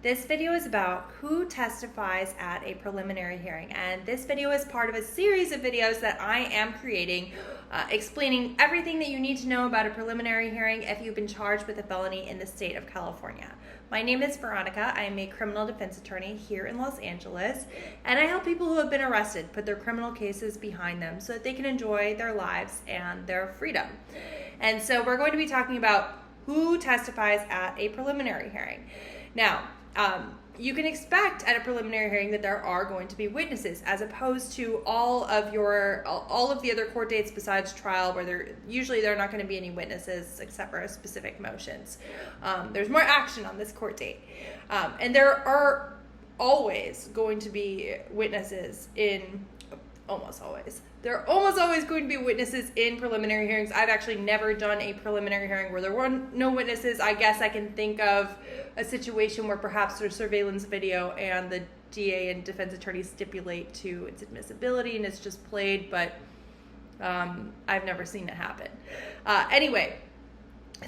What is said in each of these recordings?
This video is about who testifies at a preliminary hearing, and this video is part of a series of videos that I am creating explaining everything that you need to know about a preliminary hearing if you've been charged with a felony in the state of California. My name is Veronica. I am a criminal defense attorney here in Los Angeles, and I help people who have been arrested put their criminal cases behind them so that they can enjoy their lives and their freedom. And so we're going to be talking about who testifies at a preliminary hearing. Now, you can expect at a preliminary hearing that there are going to be witnesses, as opposed to all of the other court dates besides trial, where they're not going to be any witnesses except for specific motions. There's more action on this court date, and there are always going to be witnesses in. Almost always. There are almost always going to be witnesses in preliminary hearings. I've actually never done a preliminary hearing where there were no witnesses. I guess I can think of a situation where perhaps there's surveillance video and the DA and defense attorney stipulate to its admissibility and it's just played, but I've never seen it happen. Anyway,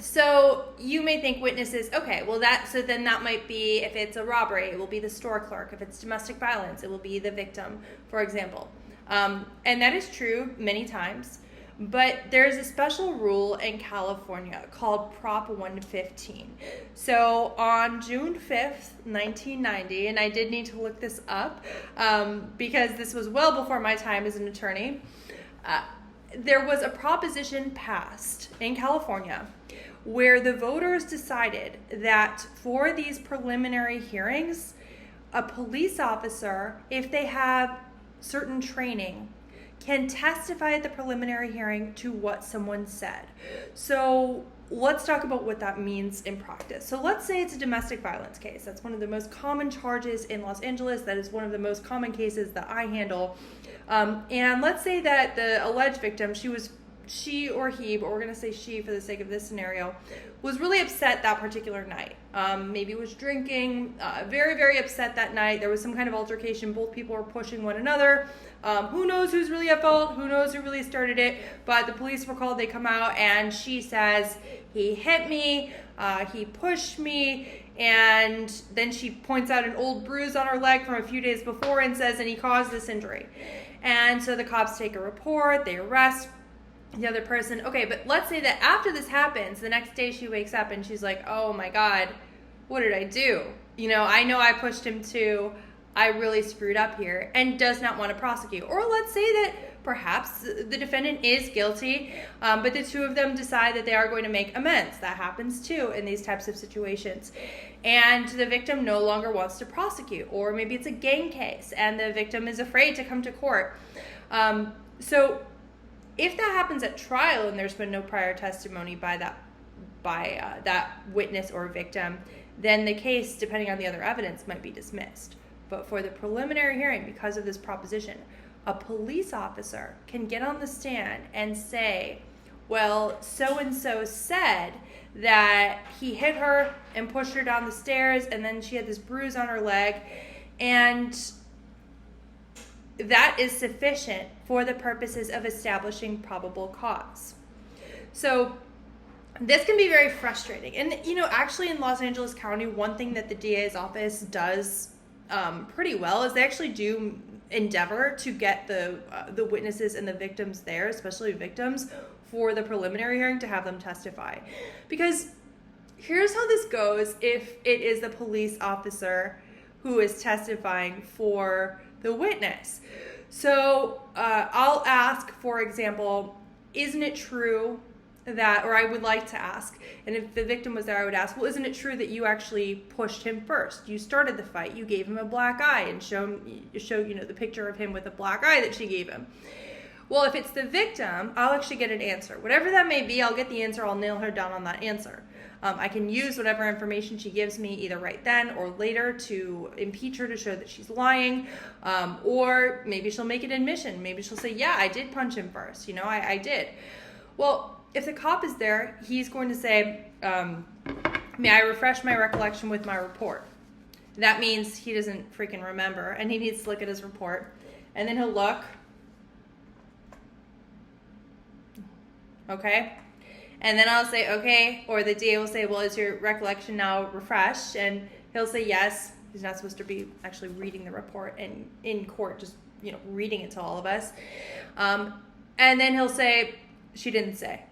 so you may think witnesses, okay, well then that might be, if it's a robbery, it will be the store clerk. If it's domestic violence, it will be the victim, for example. And that is true many times, but there's a special rule in California called Prop 115. So on June 5th, 1990, and I did need to look this up because this was well before my time as an attorney, there was a proposition passed in California where the voters decided that for these preliminary hearings, a police officer, if they have certain training, can testify at the preliminary hearing to what someone said. So let's talk about what that means in practice. So let's say it's a domestic violence case. That's one of the most common charges in Los Angeles. That is one of the most common cases that I handle. And let's say that the alleged victim, she or he, but we're going to say she for the sake of this scenario, was really upset that particular night. Maybe was drinking, very, very upset that night. There was some kind of altercation. Both people were pushing one another. Who knows who's really at fault? Who knows who really started it? But the police were called. They come out and she says, he hit me, he pushed me, and then she points out an old bruise on her leg from a few days before and says, and he caused this injury. And so the cops take a report, they arrest the other person. Okay, but let's say that after this happens, the next day she wakes up and she's like, oh my God, what did I do? I know I pushed him too. I really screwed up here, and does not want to prosecute. Or let's say that perhaps the defendant is guilty, but the two of them decide that they are going to make amends. That happens too in these types of situations. And the victim no longer wants to prosecute. Or maybe it's a gang case and the victim is afraid to come to court. So if that happens at trial and there's been no prior testimony by that witness or victim, then the case, depending on the other evidence, might be dismissed. But for the preliminary hearing, because of this proposition, a police officer can get on the stand and say, well, so-and-so said that he hit her and pushed her down the stairs, and then she had this bruise on her leg, and that is sufficient for the purposes of establishing probable cause. So this can be very frustrating. And, actually in Los Angeles County, one thing that the DA's office does pretty well is they actually do endeavor to get the witnesses and the victims there, especially victims, for the preliminary hearing to have them testify. Because here's how this goes if it is the police officer who is testifying for the witness. So I'll ask, for example, isn't it true that, or I would like to ask, and if the victim was there, I would ask, well, isn't it true that you actually pushed him first? You started the fight. You gave him a black eye and show the picture of him with a black eye that she gave him. Well, if it's the victim, I'll actually get an answer. Whatever that may be, I'll get the answer. I'll nail her down on that answer. I can use whatever information she gives me either right then or later to impeach her to show that she's lying, or maybe she'll make an admission. Maybe she'll say, yeah, I did punch him first. I did. Well, if the cop is there, he's going to say, may I refresh my recollection with my report? That means he doesn't freaking remember, and he needs to look at his report. And then he'll look. Okay? And then I'll say, okay, or the DA will say, well, is your recollection now refreshed? And he'll say yes. He's not supposed to be actually reading the report and in court, just, reading it to all of us. And then he'll say, she didn't say.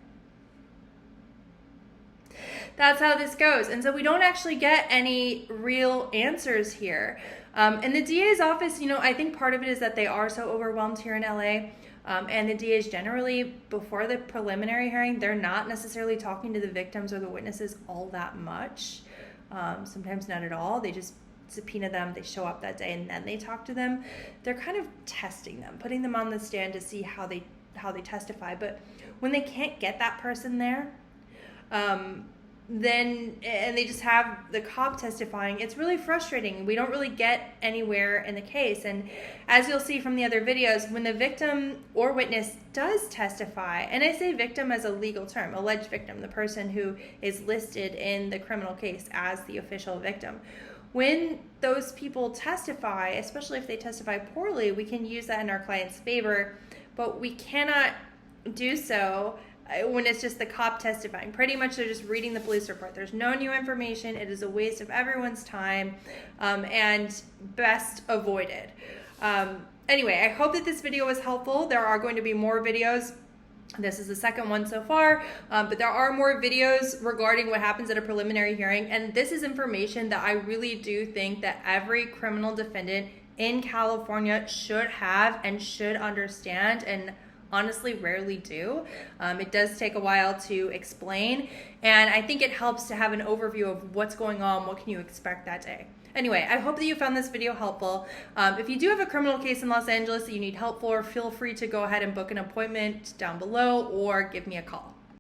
That's how this goes. And so we don't actually get any real answers here. In the DA's office, I think part of it is that they are so overwhelmed here in LA. And the DAs generally, before the preliminary hearing, they're not necessarily talking to the victims or the witnesses all that much. Sometimes not at all. They just subpoena them, they show up that day, and then they talk to them. They're kind of testing them, putting them on the stand to see how they testify. But when they can't get that person there, and they just have the cop testifying, it's really frustrating. We don't really get anywhere in the case. And as you'll see from the other videos, when the victim or witness does testify, and I say victim as a legal term, alleged victim, the person who is listed in the criminal case as the official victim, when those people testify, especially if they testify poorly, we can use that in our client's favor, but we cannot do so when it's just the cop testifying. Pretty much they're just reading the police report. There's no new information. It is a waste of everyone's time, and best avoided. Anyway, I hope that this video was helpful. There are going to be more videos. This is the second one so far, but there are more videos regarding what happens at a preliminary hearing, and this is information that I really do think that every criminal defendant in California should have and should understand, and honestly rarely do. It does take a while to explain, and I think it helps to have an overview of what's going on, what can you expect that day. Anyway, I hope that you found this video helpful. If you do have a criminal case in Los Angeles that you need help for, feel free to go ahead and book an appointment down below or give me a call.